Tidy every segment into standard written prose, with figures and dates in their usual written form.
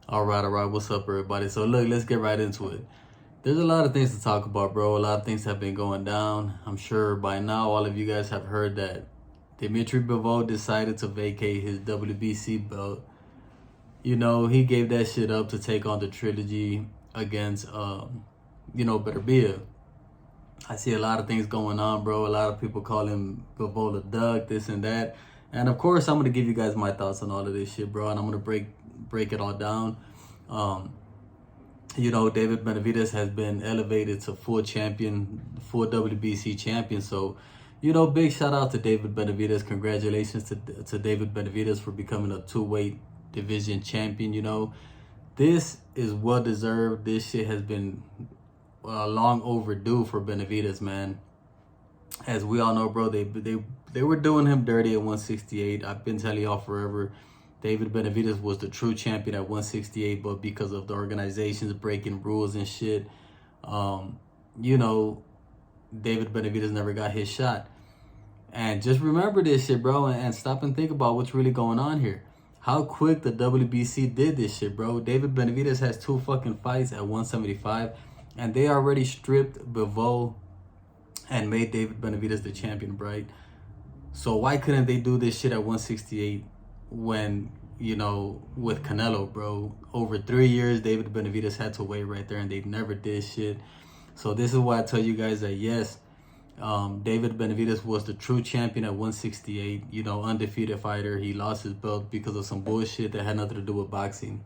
All right. What's up, everybody? So, look, let's get right into it. There's a lot of things to talk about, bro. A lot of things have been going down. I'm sure by now all of you guys have heard that Dimitri Bivol decided to vacate his WBC belt. He gave that shit up to take on the trilogy against, Benavidez. I see a lot of things going on, bro. A lot of people call him Bivol a duck, this and that. And of course, I'm gonna give you guys my thoughts on all of this shit, bro. And I'm gonna break it all down. Um, David Benavidez has been elevated to full champion, full WBC champion. So, big shout out to David Benavidez. Congratulations to David Benavidez for becoming a two-weight division champion. This is well deserved. This shit has been long overdue for Benavidez, man. As we all know, bro, they were doing him dirty at 168. I've been telling y'all forever. David Benavidez was the true champion at 168, but because of the organizations breaking rules and shit, David Benavidez never got his shot. And just remember this shit, bro, and stop and think about what's really going on here. How quick the WBC did this shit, bro. David Benavidez has 2 fucking fights at 175, and they already stripped Bivol and made David Benavidez the champion, right? So why couldn't they do this shit at 168 when, with Canelo, bro? Over 3 years, David Benavidez had to wait right there, and they never did shit. So this is why I tell you guys that, yes, David Benavidez was the true champion at 168, undefeated fighter. He lost his belt because of some bullshit that had nothing to do with boxing.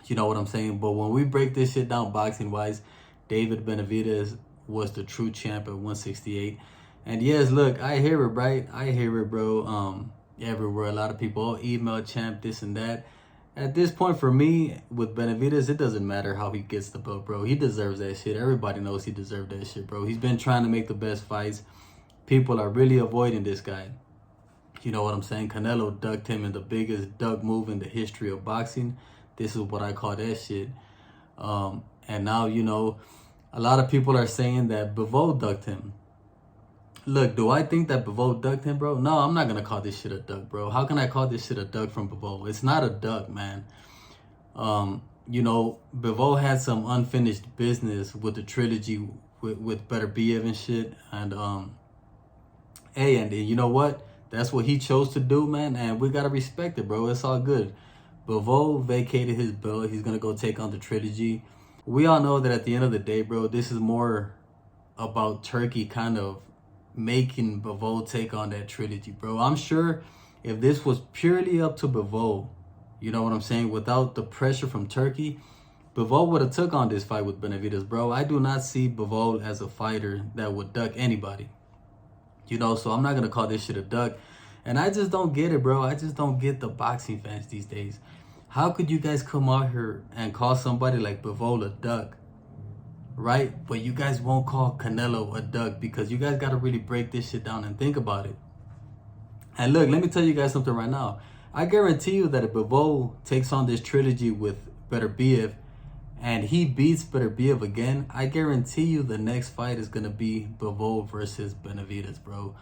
You know what I'm saying? But when we break this shit down boxing-wise, David Benavidez was the true champ at 168. And yes, look, I hear it, right? I hear it, bro. Everywhere, a lot of people, email champ, this and that. At this point, for me, with Benavidez, it doesn't matter how he gets the belt, bro. He deserves that shit. Everybody knows he deserved that shit, bro. He's been trying to make the best fights. People are really avoiding this guy. You know what I'm saying? Canelo ducked him in the biggest duck move in the history of boxing. This is what I call that shit. And now, a lot of people are saying that Bivol ducked him. Look, do I think that Bivol ducked him, bro? No, I'm not going to call this shit a duck, bro. How can I call this shit a duck from Bivol? It's not a duck, man. Bivol had some unfinished business with the trilogy with Benavidez and shit. And, and you know what? That's what he chose to do, man. And we got to respect it, bro. It's all good. Bivol vacated his belt. He's going to go take on the trilogy. We all know that at the end of the day, bro, this is more about Turkey kind of making Bivol take on that trilogy, bro. I'm sure if this was purely up to Bivol, you know what I'm saying, without the pressure from Turkey, Bivol would have took on this fight with Benavidez, bro. I do not see Bivol as a fighter that would duck anybody. So I'm not going to call this shit a duck. And I just don't get it, bro. I just don't get the boxing fans these days. How could you guys come out here and call somebody like Bivol a duck, right? But you guys won't call Canelo a duck, because you guys got to really break this shit down and think about it. And look, let me tell you guys something right now. I guarantee you that if Bivol takes on this trilogy with Beterbiev and he beats Beterbiev again, I guarantee you the next fight is going to be Bivol versus Benavidez, bro.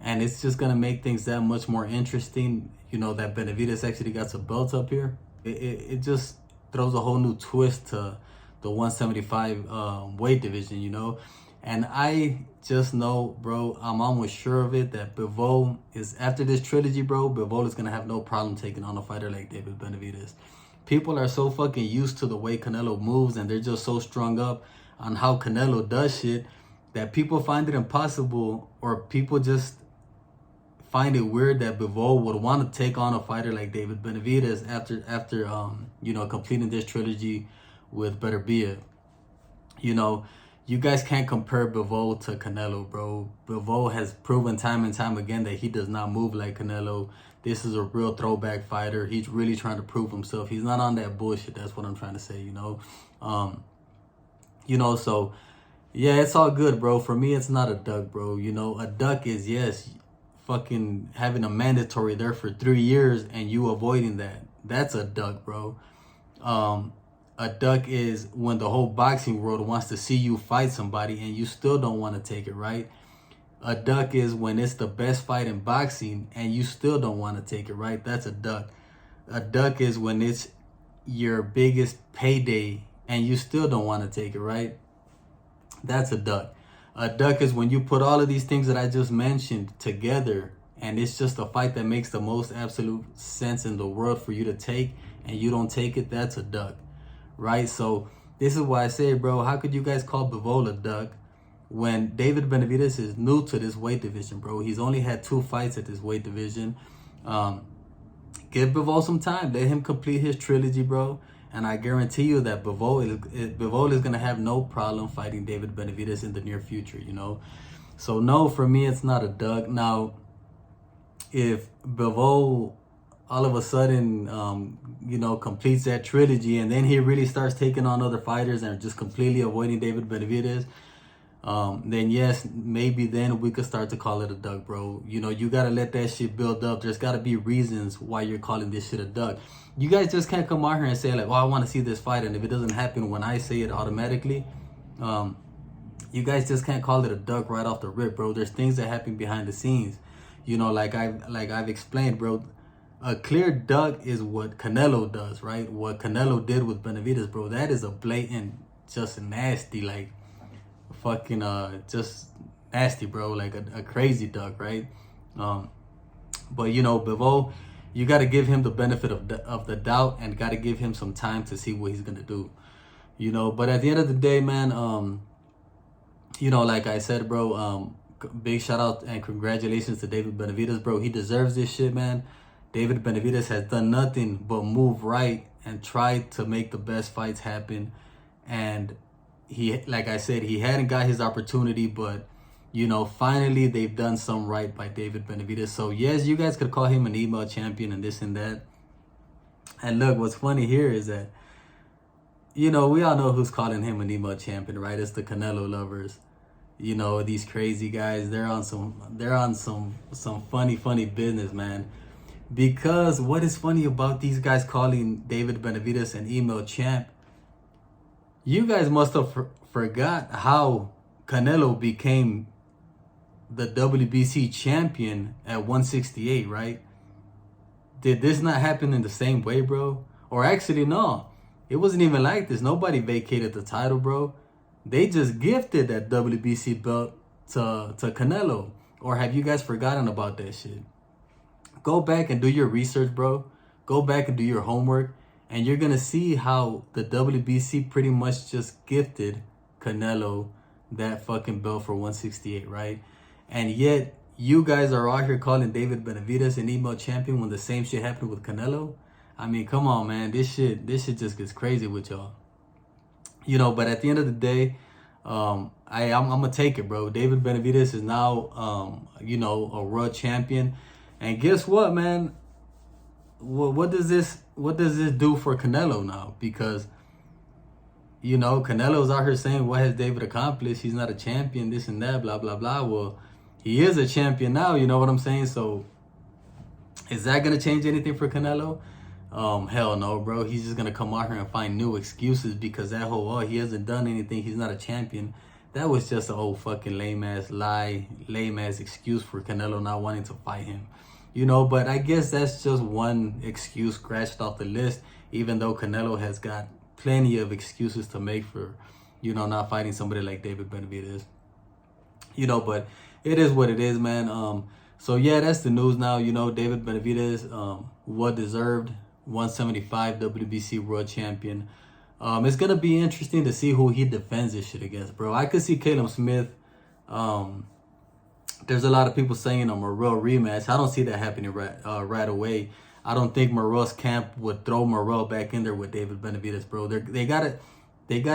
And it's just going to make things that much more interesting, that Benavidez actually got some belts up here. It just throws a whole new twist to the 175 weight division, And I just know, bro, I'm almost sure of it, that Bivol is, after this trilogy, bro, Bivol is going to have no problem taking on a fighter like David Benavidez. People are so fucking used to the way Canelo moves, and they're just so strung up on how Canelo does shit, that people find it impossible, or people just find it weird that Bivol would want to take on a fighter like David Benavidez after completing this trilogy with Beterbiev. You guys can't compare Bivol to Canelo, bro. Bivol has proven time and time again that he does not move like Canelo. This is a real throwback fighter. He's really trying to prove himself. He's not on that bullshit. That's what I'm trying to say, So, yeah, it's all good, bro. For me, it's not a duck, bro. A duck is, yes, fucking having a mandatory there for 3 years and you avoiding that. That's a duck, bro. A duck is when the whole boxing world wants to see you fight somebody and you still don't want to take it, right? A duck is when it's the best fight in boxing and you still don't want to take it, right? That's a duck. A duck is when it's your biggest payday and you still don't want to take it, right? That's a duck. A duck is when you put all of these things that I just mentioned together and it's just a fight that makes the most absolute sense in the world for you to take and you don't take it. That's a duck, right? So this is why I say, bro, how could you guys call Bivol a duck when David Benavidez is new to this weight division, bro? He's only had 2 fights at this weight division. Give Bivol some time. Let him complete his trilogy, bro. And I guarantee you that Bivol is going to have no problem fighting David Benavidez in the near future, you know? So, no, for me, it's not a duck. Now, if Bivol all of a sudden, you know, completes that trilogy and then he really starts taking on other fighters and just completely avoiding David Benavidez, then yes, maybe then we could start to call it a duck, bro. You know, you got to let that shit build up. There's got to be reasons why you're calling this shit a duck. You guys just can't come out here and say like, oh, I want to see this fight. And if it doesn't happen when I say it automatically, you guys just can't call it a duck right off the rip, bro. There's things that happen behind the scenes. You know, like I've explained, bro. A clear duck is what Canelo does, right? What Canelo did with Benavidez, bro. That is a blatant, just nasty, like, fucking just nasty, bro, like a crazy duck, right? But you know, Bivol, you got to give him the benefit of the doubt and got to give him some time to see what he's gonna do, you know. But at the end of the day, man, you know, like I said, bro, big shout out and congratulations to David Benavidez, bro. He deserves this shit, man. David Benavidez has done nothing but move right and try to make the best fights happen. And he, like I said, he hadn't got his opportunity, but you know, finally they've done some right by David Benavidez. So yes, you guys could call him an email champion and this and that. And look, what's funny here is that, you know, we all know who's calling him an email champion, right? It's the Canelo lovers. You know, these crazy guys, they're on some funny business, man. Because what is funny about these guys calling David Benavidez an email champ, you guys must have forgot how Canelo became the WBC champion at 168, right? Did this not happen in the same way, bro? Or actually, no. It wasn't even like this. Nobody vacated the title, bro. They just gifted that WBC belt to Canelo. Or have you guys forgotten about that shit? Go back and do your research, bro. Go back and do your homework. And you're going to see how the WBC pretty much just gifted Canelo that fucking belt for 168, right? And yet, you guys are out here calling David Benavidez an email champion when the same shit happened with Canelo. I mean, come on, man. This shit just gets crazy with y'all. You know, but at the end of the day, I'm going to take it, bro. David Benavidez is now, you know, a world champion. And guess what, man? What does this do for Canelo now? Because, you know, Canelo's out here saying, what has David accomplished? He's not a champion, this and that, blah, blah, blah. Well, he is a champion now, you know what I'm saying? So, is that going to change anything for Canelo? Hell no, bro. He's just going to come out here and find new excuses because that whole, oh, he hasn't done anything, he's not a champion. That was just an old fucking lame-ass lie, lame-ass excuse for Canelo not wanting to fight him. You know, but I guess that's just one excuse scratched off the list, even though Canelo has got plenty of excuses to make for, you know, not fighting somebody like David Benavidez. You know, but it is what it is, man. So, yeah, that's the news now. You know, David Benavidez, well-deserved 175 WBC world champion. It's going to be interesting to see who he defends this shit against, bro. I could see Caleb Smith. There's a lot of people saying a Morrell rematch. I don't see that happening right away. I don't think Morrell's camp would throw Morrell back in there with David Benavidez, bro. They gotta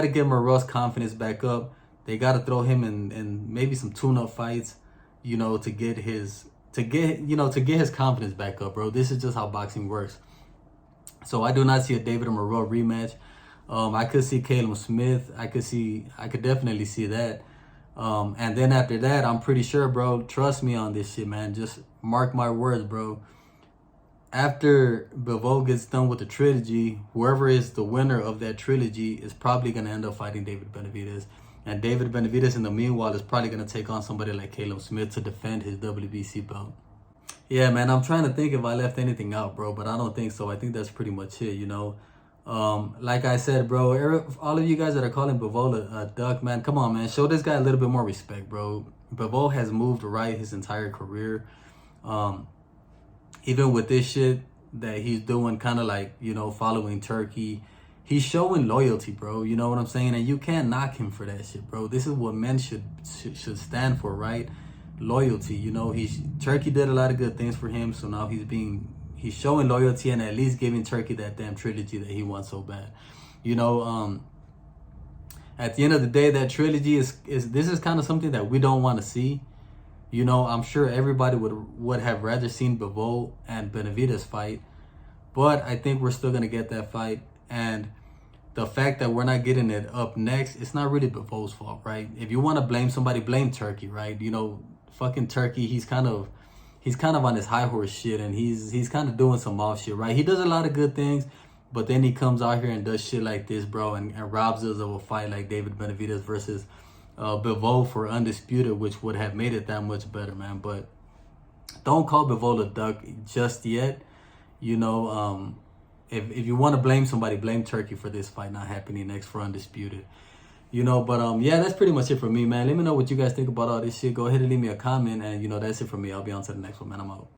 get Morrell's confidence back up. They gotta throw him in maybe some tune-up fights, you know, to get his confidence back up, bro. This is just how boxing works. So I do not see a David and Morrell rematch. I could see Caleb Smith. I could definitely see that. And then after that, I'm pretty sure, bro, trust me on this shit, man. Just mark my words, bro. After Bivol gets done with the trilogy, whoever is the winner of that trilogy is probably going to end up fighting David Benavidez. And David Benavidez, in the meanwhile, is probably going to take on somebody like Caleb Smith to defend his WBC belt. Yeah, man, I'm trying to think if I left anything out, bro, but I don't think so. I think that's pretty much it, you know. Like I said, bro, all of you guys that are calling Bivol a duck, man, come on, man. Show this guy a little bit more respect, bro. Bivol has moved right his entire career. Um, Even with this shit that he's doing, kind of like, you know, following Turkey, he's showing loyalty, bro. You know what I'm saying? And you can't knock him for that shit, bro. This is what men should stand for, right? Loyalty. You know, Turkey did a lot of good things for him, so now he's showing loyalty and at least giving Turkey that damn trilogy that he wants so bad. You know, at the end of the day, that trilogy is this is kind of something that we don't want to see. You know, I'm sure everybody would have rather seen Bivol and Benavidez fight, but I think we're still gonna get that fight. And the fact that we're not getting it up next, it's not really Bivol's fault, right? If you want to blame somebody, blame Turkey, right? You know, fucking Turkey, he's kind of on his high horse shit, and he's kind of doing some off shit, right? He does a lot of good things, but then he comes out here and does shit like this, bro, and robs us of a fight like David Benavidez versus Bivol for undisputed, which would have made it that much better, man. But don't call Bivol a duck just yet. You know, if you want to blame somebody, blame Turkey for this fight not happening next for undisputed. You know, but yeah, that's pretty much it for me, man. Let me know what you guys think about all this shit. Go ahead and leave me a comment, and you know, that's it for me. I'll be on to the next one, man. I'm out.